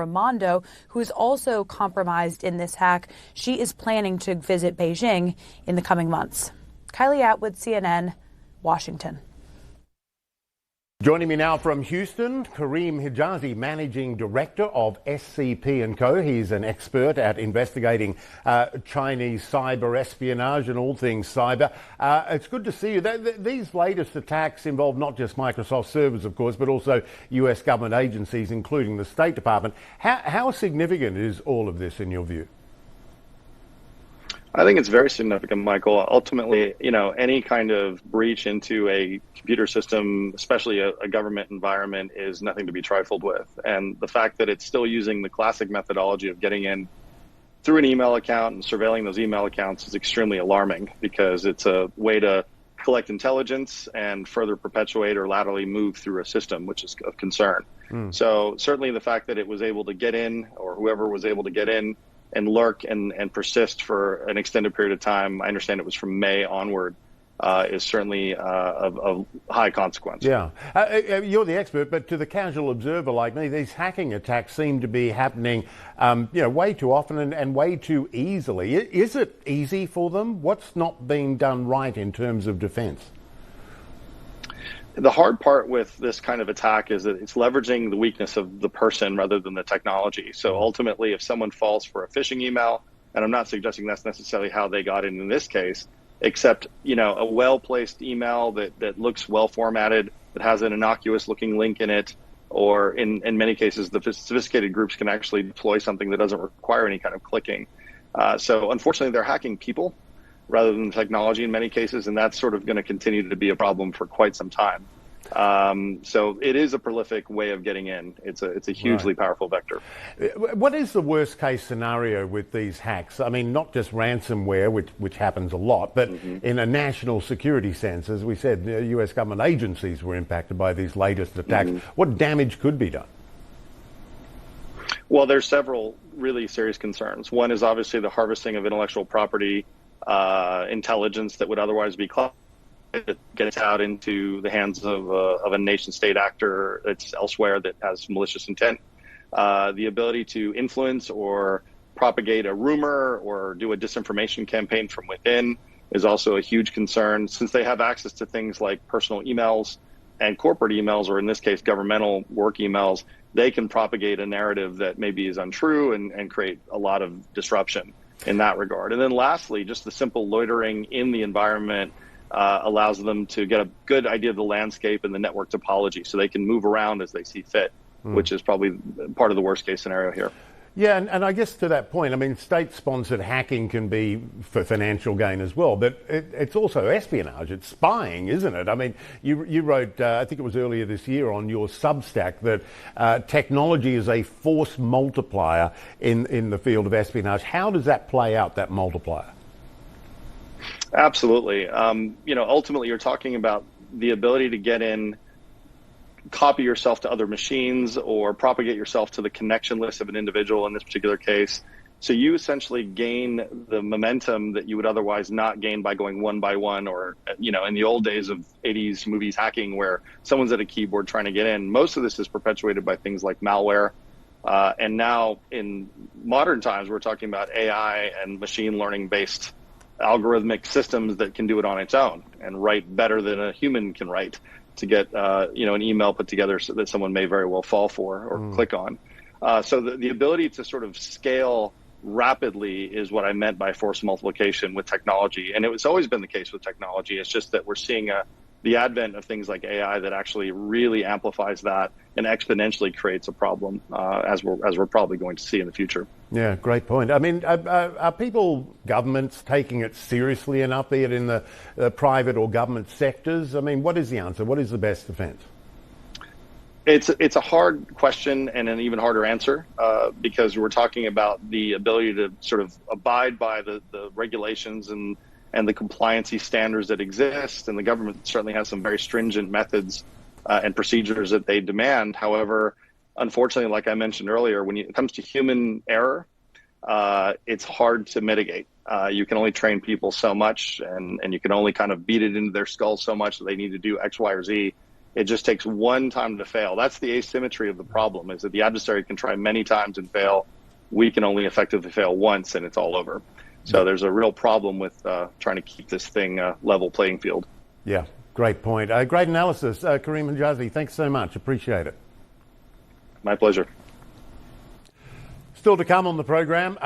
Raimondo, who is also compromised in this hack. She is planning to visit Beijing in the coming months. Kylie Atwood, CNN, Washington. Joining me now from Houston, Karim Hijazi, Managing Director of SCP & Co. He's an expert at investigating Chinese cyber espionage and all things cyber. It's good to see you. These latest attacks involve not just Microsoft servers, of course, but also US government agencies, including the State Department. How significant is all of this in your view? I think it's very significant, Michael. Ultimately, any kind of breach into a computer system, especially a government environment, is nothing to be trifled with. And the fact that it's still using the classic methodology of getting in through an email account and surveilling those email accounts is extremely alarming, because it's a way to collect intelligence and further perpetuate or laterally move through a system, which is of concern. So certainly the fact that it was able to get in, or whoever was able to get in, and lurk and persist for an extended period of time, I understand it was from May onward, is certainly of high consequence. Yeah. You're the expert, but to the casual observer like me, these hacking attacks seem to be happening way too often and way too easily. Is it easy for them? What's not being done right in terms of defense? The hard part with this kind of attack is that it's leveraging the weakness of the person rather than the technology. So ultimately, if someone falls for a phishing email, and I'm not suggesting that's necessarily how they got in this case, except a well-placed email that looks well formatted, that has an innocuous looking link in it, or in many cases, the sophisticated groups can actually deploy something that doesn't require any kind of clicking. So unfortunately, they're hacking people rather than technology in many cases, and that's sort of going to continue to be a problem for quite some time. So it is a prolific way of getting in. It's a hugely powerful vector. What is the worst case scenario with these hacks? I mean, not just ransomware, which happens a lot, but in a national security sense, as we said, US government agencies were impacted by these latest attacks. What damage could be done? Well, there's several really serious concerns. One is obviously the harvesting of intellectual property intelligence that would otherwise be gets out into the hands of a nation state actor that's elsewhere that has malicious intent. The ability to influence or propagate a rumor or do a disinformation campaign from within is also a huge concern, since they have access to things like personal emails and corporate emails, or in this case, governmental work emails. They can propagate a narrative that maybe is untrue and create a lot of disruption in that regard. And then lastly, just the simple loitering in the environment allows them to get a good idea of the landscape and the network topology, so they can move around as they see fit, which is probably part of the worst case scenario here. Yeah, and I guess to that point, I mean, state-sponsored hacking can be for financial gain as well, but it's also espionage. It's spying, isn't it? I mean, you wrote, I think it was earlier this year on your Substack, that technology is a force multiplier in the field of espionage. How does that play out, that multiplier? Absolutely. Ultimately, you're talking about the ability to get in, copy yourself to other machines, or propagate yourself to the connection list of an individual in this particular case. So you essentially gain the momentum that you would otherwise not gain by going one by one, or, in the old days of 80s movies hacking where someone's at a keyboard trying to get in. Most of this is perpetuated by things like malware. And now in modern times, we're talking about AI and machine learning based algorithmic systems that can do it on its own and write better than a human can write to get an email put together so that someone may very well fall for or click on. So the ability to sort of scale rapidly is what I meant by force multiplication with technology. And it's always been the case with technology. It's just that we're seeing the advent of things like AI that actually really amplifies that and exponentially creates a problem, as we're probably going to see in the future. Yeah, great point. I mean, are governments taking it seriously enough, be it in the private or government sectors? I mean, what is the answer? What is the best defense? It's a hard question and an even harder answer, because we're talking about the ability to sort of abide by the regulations and the compliancy standards that exist. And the government certainly has some very stringent methods and procedures that they demand. However, unfortunately, like I mentioned earlier, when it comes to human error, it's hard to mitigate. You can only train people so much, and you can only kind of beat it into their skulls so much that they need to do X, Y, or Z. It just takes one time to fail. That's the asymmetry of the problem, is that the adversary can try many times and fail. We can only effectively fail once and it's all over. So there's a real problem with trying to keep this thing level playing field. Yeah, great point. Great analysis. Karim Hijazi, thanks so much. Appreciate it. My pleasure. Still to come on the program.